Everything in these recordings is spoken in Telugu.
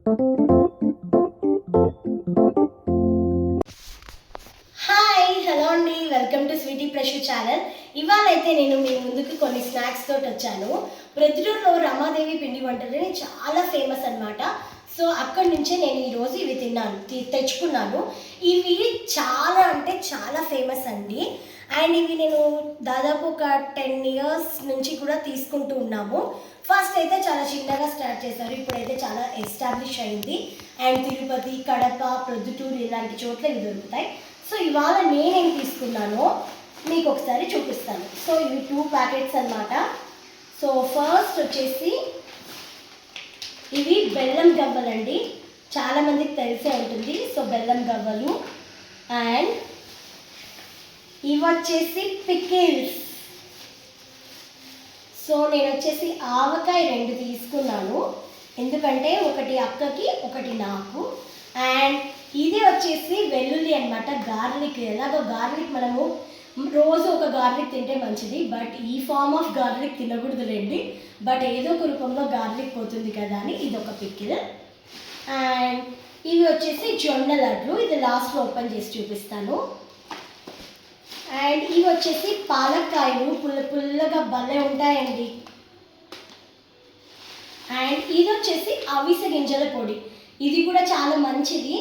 హాయ్ హలో అండి, welcome to sweety pressure channel. ఇవాళ అయితే నేను మీ ముందుకు కొన్ని స్నాక్స్ తోటి వచ్చాను. ప్రొద్దుటూరులో రమాదేవి పిండి వంటలు చాలా ఫేమస్ అన్నమాట. సో అక్కడి నుంచే నేను ఈరోజు ఇవి తెచ్చుకున్నాను. ఇవి చాలా అంటే చాలా ఫేమస్ అండి. అండ్ ఇవి నేను దాదాపు ఒక 10 years నుంచి కూడా తీసుకుంటూ ఉన్నాము. ఫస్ట్ అయితే చాలా చిన్నగా స్టార్ట్ చేశారు, ఇప్పుడైతే చాలా ఎస్టాబ్లిష్ అయింది. అండ్ తిరుపతి, కడప, ప్రొద్దుటూరు ఇలాంటి చోట్ల ఇవి దొరుకుతాయి. సో ఇవాళ నేనేం తీసుకున్నానో మీకు ఒకసారి చూపిస్తాను. సో ఇవి 2 ప్యాకెట్స్ అన్నమాట. సో ఫస్ట్ వచ్చేసి ఇవి బెల్లం గవ్వలండి, చాలామందికి తెలిసే ఉంటుంది. సో బెల్లం గవ్వలు. అండ్ ఇవి వచ్చేసి పికిల్స్. సో నేను వచ్చేసి ఆవకాయ 2 తీసుకున్నాను, ఎందుకంటే ఒకటి అక్కకి ఒకటి నాకు. అండ్ ఇది వచ్చేసి వెల్లుల్లి అనమాట, గార్లిక్. ఎలాగో గార్లిక్ మనము రోజు ఒక గార్లిక్ తింటే మంచిది, బట్ ఈ ఫార్మ్ ఆఫ్ గార్లిక్ తినకూడదులేండి. బట్ ఏదో ఒక రూపంలో గార్లిక్ పోతుంది కదా అని ఇది ఒక పికిల్. అండ్ ఇవి వచ్చేసి జొన్న లడ్లు, ఇది లాస్ట్లో ఓపెన్ చేసి చూపిస్తాను. అండ్ ఇవి వచ్చేసి పాలక్కాయలు, పుల్లగా భలే ఉంటాయండి. అండ్ ఇది వచ్చేసి అవిసె గింజల పొడి, ఇది కూడా చాలా మంచిది.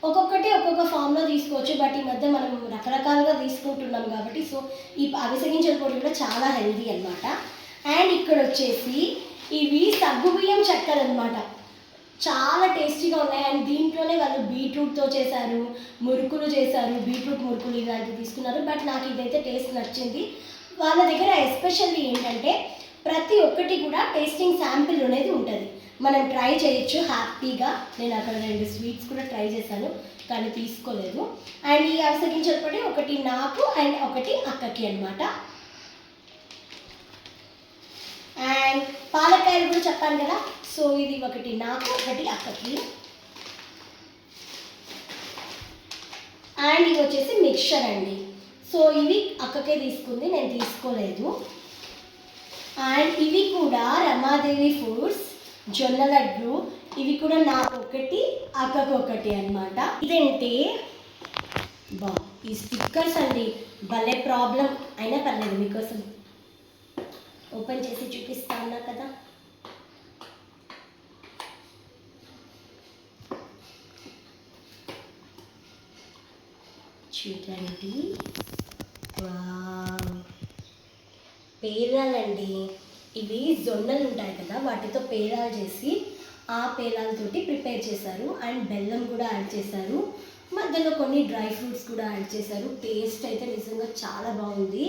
ఒక్కొక్కటి ఒక్కొక్క ఫామ్లో తీసుకోవచ్చు, బట్ ఈ మధ్య మనం రకరకాలుగా తీసుకుంటున్నాం కాబట్టి సో ఈ అవిసె గింజల పొడి కూడా చాలా హెల్దీ అనమాట. అండ్ ఇక్కడ వచ్చేసి ఇవి సగ్గుబియ్యం చెక్కలు అనమాట, చాలా టేస్టీగా ఉన్నాయి. అండ్ దీంట్లోనే వాళ్ళు బీట్రూట్తో చేశారు, మురుకులు చేశారు, బీట్రూట్ మురుకులు ఇలాంటివి తీసుకున్నారు. బట్ నాకు ఇదైతే టేస్ట్ నచ్చింది. వాళ్ళ దగ్గర ఎస్పెషల్లీ ఏంటంటే ప్రతి ఒక్కటి కూడా టేస్టింగ్ శాంపిల్ అనేది ఉంటుంది, మనం ట్రై చేయొచ్చు హ్యాపీగా. నేను అక్కడ 2 స్వీట్స్ కూడా ట్రై చేశాను కానీ తీసుకోలేదు. అండ్ ఈ అవిసె గింజల పొడి ఒకటి నాకు అండ్ ఒకటి అక్కకి అనమాట. అండ్ పాలకాయలు కూడా చెప్పాను కదా, సో ఇది ఒకటి నాకు ఒకటి అక్కకి. అండ్ ఇవి వచ్చేసి మిక్చర్ అండి, సో ఇవి అక్కకే తీసుకుంది, నేను తీసుకోలేదు. అండ్ ఇవి కూడా రమాదేవి ఫుడ్స్ జొన్న లడ్లు, ఇవి కూడా నాకు ఒకటి అక్కకు ఒకటి అనమాట. ఇదేంటి ఈ స్టిక్కర్స్ అండి, భలే ప్రాబ్లం అయినా పర్లేదు మీకోసం ఓపెన్ చేసి చూపిస్తా ఉన్నా కదా. చూడండి, పేలాలండి. ఇవి జొన్నలు ఉంటాయి కదా, వాటితో పేలాలు చేసి ఆ పేలాలతోటి ప్రిపేర్ చేశారు. అండ్ బెల్లం కూడా యాడ్ చేశారు, మధ్యలో కొన్ని డ్రై ఫ్రూట్స్ కూడా యాడ్ చేశారు. టేస్ట్ అయితే నిజంగా చాలా బాగుంది.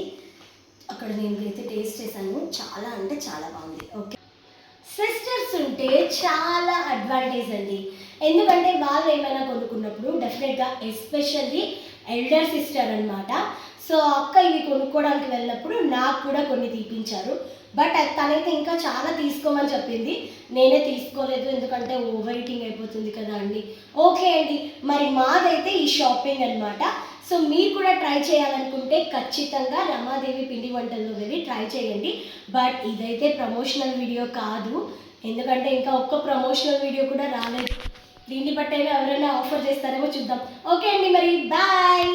అక్కడ నేను అయితే టేస్ట్ చేశాను, చాలా అంటే చాలా బాగుంది. ఓకే, సిస్టర్స్ ఉంటే చాలా అడ్వాంటేజ్ అండి, ఎందుకంటే వాళ్ళు ఏమైనా కొనుక్కున్నప్పుడు డెఫినెట్గా ఎస్పెషల్లీ ఎల్డర్ సిస్టర్ అనమాట. సో అక్క ఇవి కొనుక్కోవడానికి వెళ్ళినప్పుడు నాకు కూడా కొన్ని తీపించారు, బట్ తనైతే ఇంకా చాలా తీసుకోమని చెప్పింది. నేనే తీసుకోలేదు, ఎందుకంటే ఓవర్ ఈటింగ్ అయిపోతుంది కదా అండి. ఓకే అండి, మరి మాదైతే ఈ షాపింగ్ అనమాట. సో మీరు కూడా ట్రై చేయాలనుకుంటే ఖచ్చితంగా రమాదేవి పిండి వంటల్లో వెళ్ళి ట్రై చేయండి. బట్ ఇదైతే ప్రమోషనల్ వీడియో కాదు, ఎందుకంటే ఇంకా ఒక్క ప్రమోషనల్ వీడియో కూడా రాలేదు. దీన్ని బట్టైనా ఎవరైనా ఆఫర్ చేస్తారేమో చూద్దాం. ఓకే అండి, మరి బాయ్.